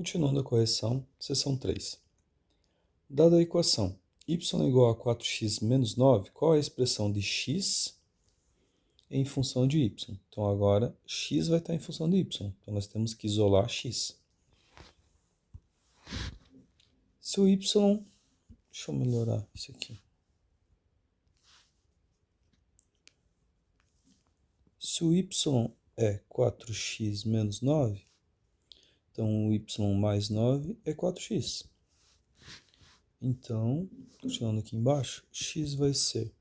Continuando a correção, seção 3. Dada a equação y igual a 4x menos 9, qual é a expressão de x em função de y? Então agora x vai estar em função de y, então nós temos que isolar x. Se o y... Deixa eu melhorar isso aqui. Se o y é 4x menos 9, então o y mais 9 é 4x. Então, continuando aqui embaixo, x vai ser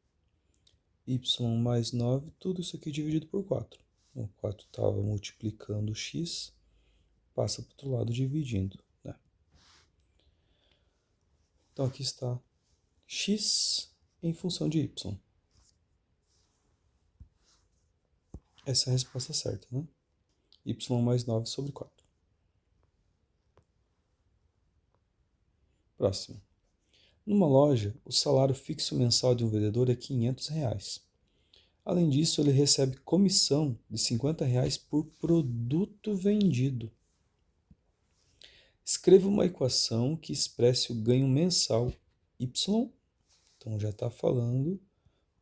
y mais 9, tudo isso aqui dividido por 4. O 4 estava multiplicando x, passa para o outro lado dividindo, né? Então aqui está x em função de y. Essa é a resposta certa, né? Y mais 9 sobre 4. Próximo. Numa loja, o salário fixo mensal de um vendedor é R$500. Além disso, ele recebe comissão de R$50 por produto vendido. Escreva uma equação que expresse o ganho mensal y. Então já está falando o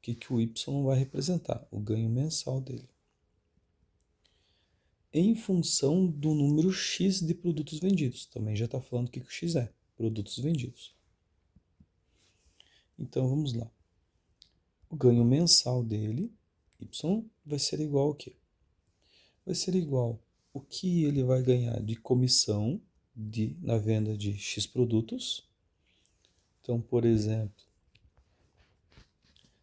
que o y vai representar, o ganho mensal dele. Em função do número x de produtos vendidos. Também já está falando o que o x é, produtos vendidos. Então vamos lá. O ganho mensal dele, y, vai ser igual ao quê? Vai ser igual o que ele vai ganhar de comissão na venda de x produtos. Então, por exemplo,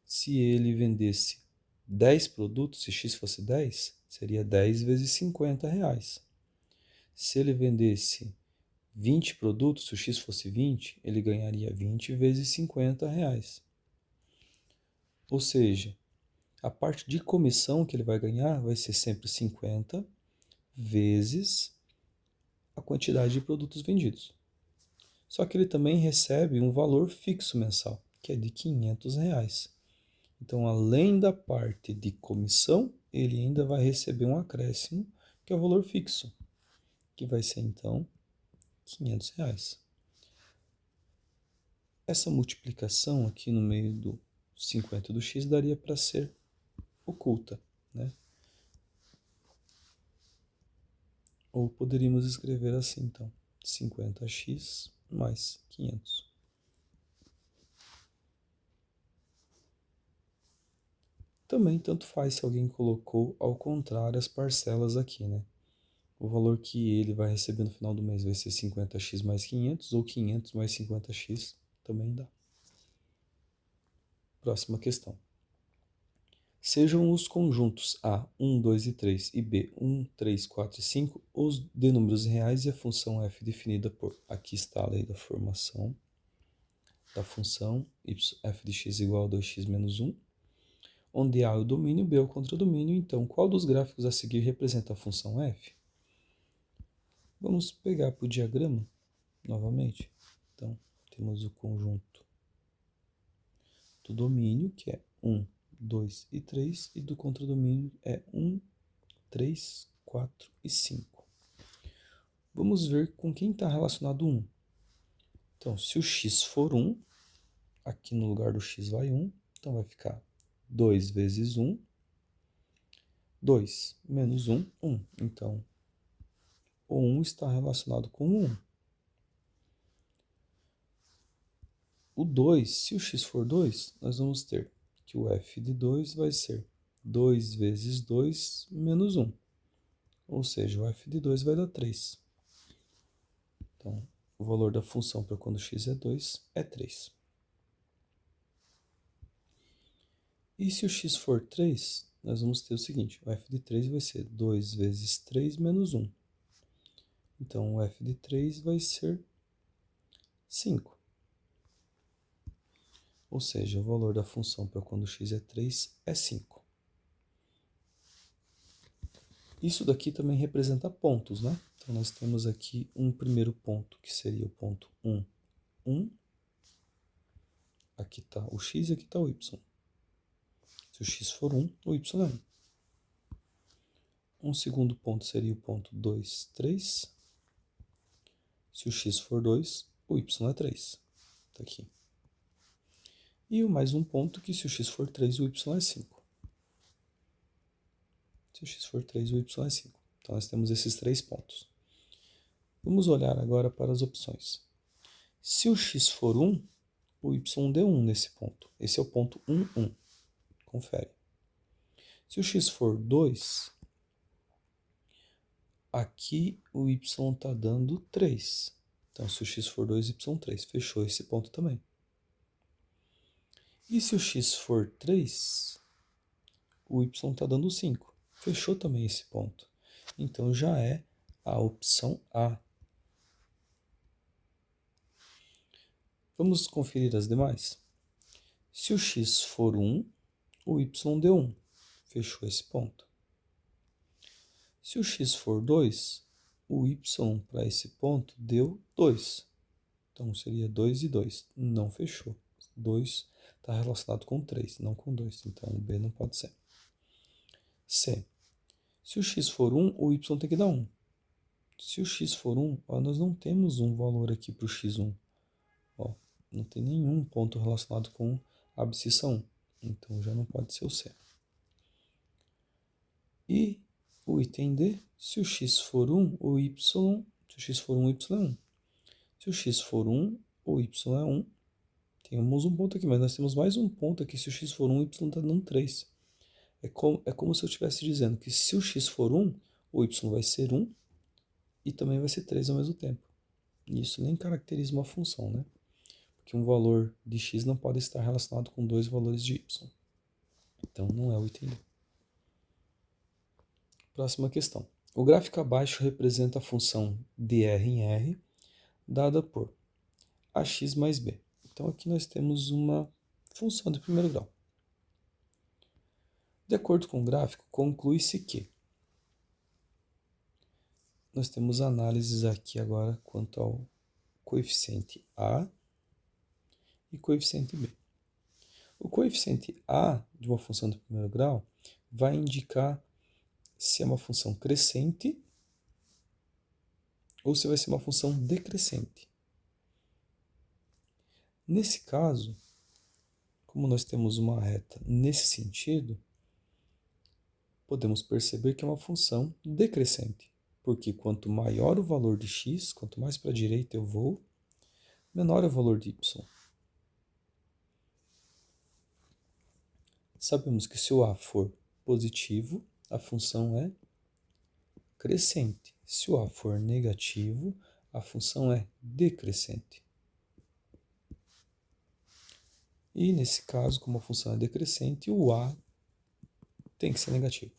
se ele vendesse 10 produtos, se x fosse 10, seria 10 vezes R$50. Se ele vendesse 20 produtos, se o x fosse 20, ele ganharia 20 vezes R$50. Ou seja, a parte de comissão que ele vai ganhar vai ser sempre 50 vezes a quantidade de produtos vendidos. Só que ele também recebe um valor fixo mensal, que é de R$500. Então, além da parte de comissão, ele ainda vai receber um acréscimo, que é o valor fixo, que vai ser, então, R$500. Essa multiplicação aqui no meio do 50 do x daria para ser oculta, né? Ou poderíamos escrever assim, então, 50x mais 500. Também tanto faz se alguém colocou ao contrário as parcelas aqui, né? O valor que ele vai receber no final do mês vai ser 50x mais 500 ou 500 mais 50x, também dá. Próxima questão. Sejam os conjuntos A, 1, 2 e 3 e B, 1, 3, 4 e 5 os de números reais e a função f definida por... Aqui está a lei da formação da função f de x igual a 2x menos 1, onde A é o domínio, B é o contradomínio. Então, qual dos gráficos a seguir representa a função f? Vamos pegar para o diagrama novamente. Então, temos o conjunto do domínio, que é 1, 2 e 3, e do contradomínio é 1, 3, 4 e 5. Vamos ver com quem está relacionado 1. Então, se o x for 1, aqui no lugar do x vai 1, então vai ficar 2 vezes 1, 2 menos 1, 1. Então, o 1 está relacionado com o 1. O 2, se o x for 2, nós vamos ter que o f de 2 vai ser 2 vezes 2 menos 1. Ou seja, o f de 2 vai dar 3. Então, o valor da função para quando x é 2 é 3. E se o x for 3, nós vamos ter o seguinte, o f de 3 vai ser 2 vezes 3 menos 1. Então, o f de 3 vai ser 5. Ou seja, o valor da função para quando x é 3 é 5. Isso daqui também representa pontos, né? Então, nós temos aqui um primeiro ponto, que seria o ponto 1, 1. Aqui está o x e aqui está o y. Se o x for 1, o y é 1. Um segundo ponto seria o ponto 2, 3. Se o x for 2, o y é 3. Está aqui. E mais um ponto que se o x for 3, o y é 5. Se o x for 3, o y é 5. Então, nós temos esses 3 pontos. Vamos olhar agora para as opções. Se o x for 1, o y deu 1 nesse ponto. Esse é o ponto 1, 1. Confere. Se o x for 2, aqui o y está dando 3. Então, se o x for 2, y 3. Fechou esse ponto também. E se o x for 3, o y está dando 5. Fechou também esse ponto. Então, já é a opção A. Vamos conferir as demais? Se o x for 1, o y deu 1. Fechou esse ponto. Se o x for 2, o y para esse ponto deu 2. Então, seria 2 e 2. Não fechou. 2 está relacionado com 3, não com 2. Então, o B não pode ser. C. Se o x for 1, o y tem que dar 1. Se o x for 1, ó, nós não temos um valor aqui para o x1. Ó, não tem nenhum ponto relacionado com a abscissa 1. Então, já não pode ser o C. E o item D, se o x for 1, o y... Se o x for 1, o y é 1. Se o x for 1, o y é 1. Temos um ponto aqui, mas nós temos mais um ponto aqui. Se o x for 1, o y está dando 3. É como se eu estivesse dizendo que se o x for 1, o y vai ser 1 e também vai ser 3 ao mesmo tempo. E isso nem caracteriza uma função, né? Porque um valor de x não pode estar relacionado com dois valores de y. Então, não é o item D. Próxima questão. O gráfico abaixo representa a função dr em R, dada por ax mais b. Então, aqui nós temos uma função de primeiro grau. De acordo com o gráfico, conclui-se que nós temos análises aqui agora quanto ao coeficiente A e coeficiente B. O coeficiente A de uma função de primeiro grau vai indicar se é uma função crescente ou se vai ser uma função decrescente. Nesse caso, como nós temos uma reta nesse sentido, podemos perceber que é uma função decrescente, porque quanto maior o valor de x, quanto mais para a direita eu vou, menor é o valor de y. Sabemos que se o A for positivo, a função é crescente. Se o A for negativo, a função é decrescente. E nesse caso, como a função é decrescente, o A tem que ser negativo.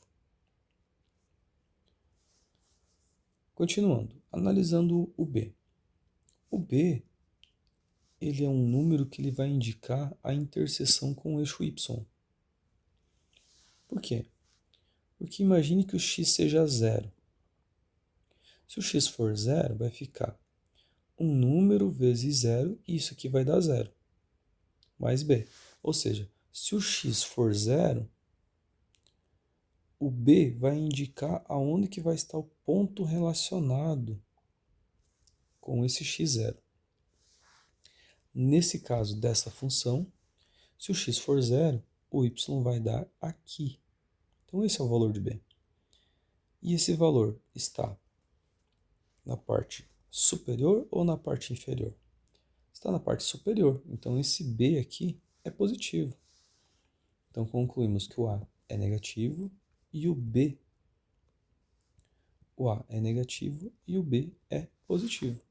Continuando, analisando o B. O B, ele é um número que ele vai indicar a interseção com o eixo y. Por quê? Porque imagine que o x seja zero. Se o x for zero, vai ficar um número vezes zero, e isso aqui vai dar zero, mais b. Ou seja, se o x for zero, o b vai indicar aonde que vai estar o ponto relacionado com esse x0. Nesse caso dessa função, se o x for zero, o y vai dar aqui. Então esse é o valor de b. E esse valor está na parte superior ou na parte inferior? Está na parte superior. Então esse b aqui é positivo. Então concluímos que o A é negativo e o B, o A é negativo e o B é positivo.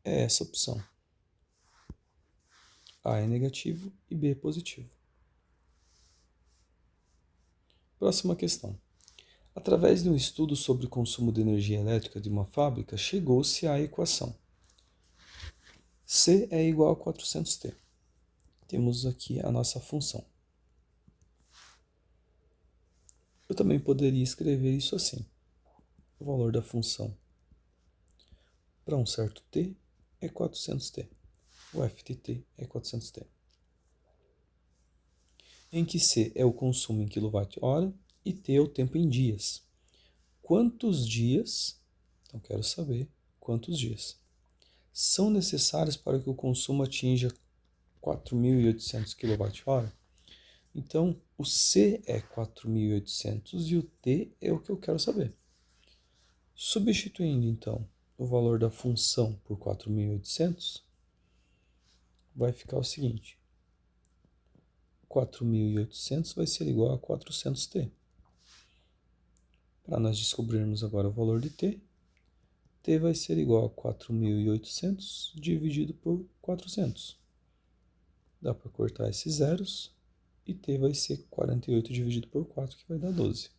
É essa opção. A é negativo e B é positivo. Próxima questão. Através de um estudo sobre o consumo de energia elétrica de uma fábrica, chegou-se à equação C é igual a 400T. Temos aqui a nossa função. Eu também poderia escrever isso assim. O valor da função para um certo t é 400T. O f de t é 400T. Em que C é o consumo em kWh e T é o tempo em dias. quantos dias, então quero saber quantos dias, são necessários para que o consumo atinja 4.800 kWh. Então, o C é 4.800 e o T é o que eu quero saber. Substituindo, então, o valor da função por 4.800, vai ficar o seguinte. 4.800 vai ser igual a 400T. Para nós descobrirmos agora o valor de T, T vai ser igual a 4.800 dividido por 400. Dá para cortar esses zeros e T vai ser 48 dividido por 4, que vai dar 12.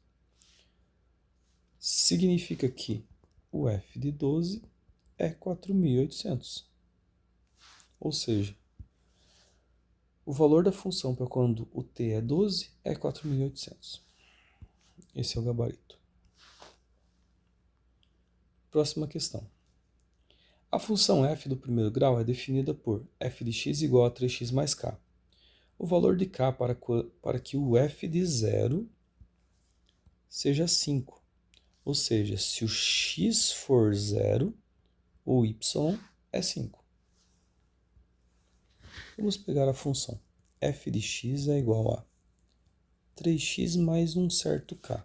Significa que o F de 12 é 4.800. Ou seja, o valor da função para quando o T é 12 é 4.800. Esse é o gabarito. Próxima questão. A função f do primeiro grau é definida por f de x igual a 3x mais k. O valor de k para que o f de 0 seja 5. Ou seja, se o x for 0, o y é 5. Vamos pegar a função. F de x é igual a 3x mais um certo k.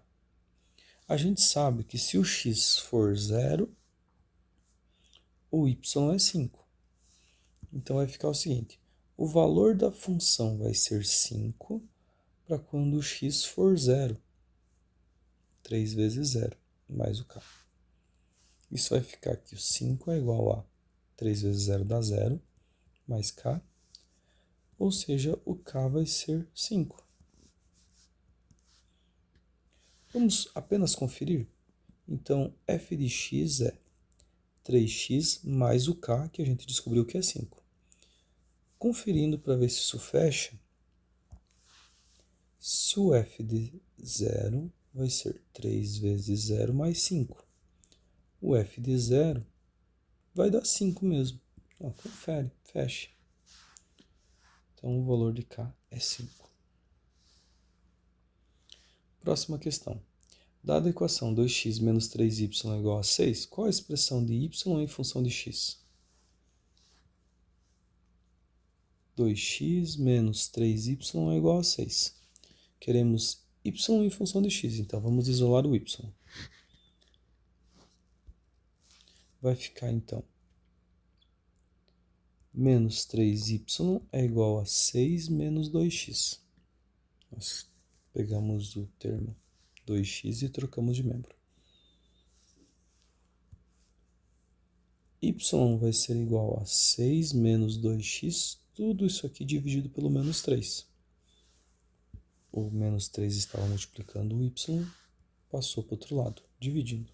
A gente sabe que se o x for 0, o y é 5. Então vai ficar o seguinte. O valor da função vai ser 5 para quando o x for 0. 3 vezes 0, mais o k. Isso vai ficar que o 5 é igual a 3 vezes 0 dá 0, mais k. Ou seja, o k vai ser 5. Vamos apenas conferir? Então, f de x é 3x mais o k, que a gente descobriu que é 5. Conferindo para ver se isso fecha, se o f de 0 vai ser 3 vezes 0 mais 5. O f de 0 vai dar 5 mesmo. Ó, confere, fecha. Então, o valor de k é 5. Próxima questão. Dada a equação 2x menos 3y igual a 6, qual a expressão de y em função de x? 2x menos 3y é igual a 6. Queremos y em função de x, então vamos isolar o y. Vai ficar, então, menos 3y é igual a 6 menos 2x. Nós pegamos o termo 2x e trocamos de membro. Y vai ser igual a 6 menos 2x, tudo isso aqui dividido pelo menos 3. O menos 3 estava multiplicando o y, passou para o outro lado, dividindo.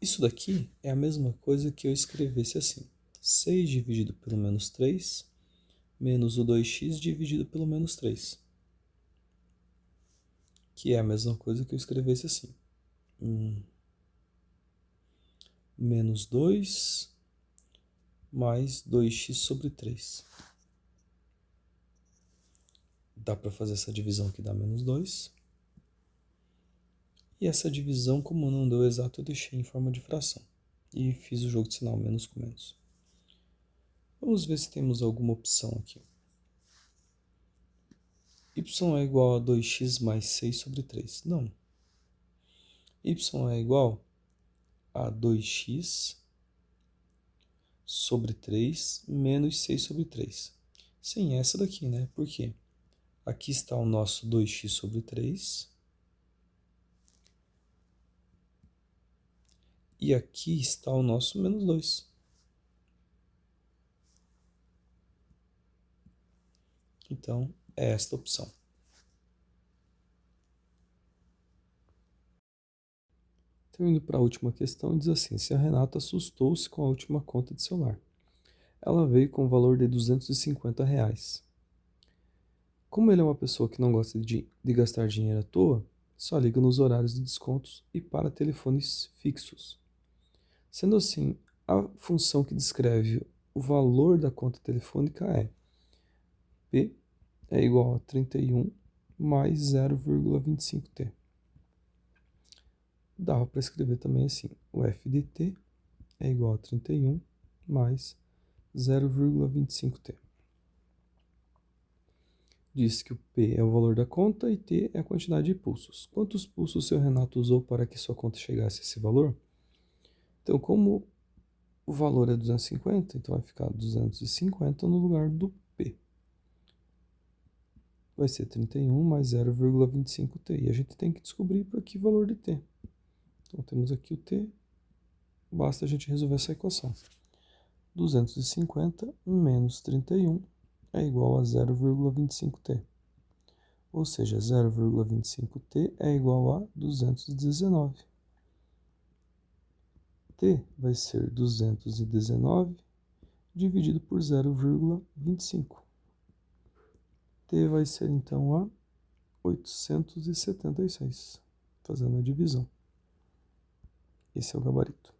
Isso daqui é a mesma coisa que eu escrevesse assim. 6 dividido pelo menos 3, menos o 2x dividido pelo menos 3. Que é a mesma coisa que eu escrevesse assim. Menos 2 mais 2x sobre 3. Dá para fazer essa divisão que dá menos 2. E essa divisão, como não deu exato, eu deixei em forma de fração. E fiz o jogo de sinal, menos com menos. Vamos ver se temos alguma opção aqui. Y é igual a 2x mais 6 sobre 3. Não. Y é igual a 2x sobre 3 menos 6 sobre 3. Sim, essa daqui, né? Por quê? Aqui está o nosso 2x sobre 3. E aqui está o nosso menos 2. Então, é esta opção. Então, indo para a última questão, diz assim: se a Renata assustou-se com a última conta de celular. Ela veio com o valor de R$ 250. Como ele é uma pessoa que não gosta de gastar dinheiro à toa, só liga nos horários de descontos e para telefones fixos. Sendo assim, a função que descreve o valor da conta telefônica é P é igual a 31 mais 0,25T. dava para escrever também assim, o f de t é igual a 31 mais 0,25t. Diz que o P é o valor da conta e T é a quantidade de pulsos. Quantos pulsos o seu Renato usou para que sua conta chegasse a esse valor? Então, como o valor é 250, então vai ficar 250 no lugar do P. Vai ser 31 mais 0,25t. E a gente tem que descobrir para que valor de T. Então, temos aqui o T. Basta a gente resolver essa equação. 250 menos 31 é igual a 0,25t. Ou seja, 0,25t é igual a 219. T vai ser 219 dividido por 0,25. T vai ser então a 876, fazendo a divisão. Esse é o gabarito.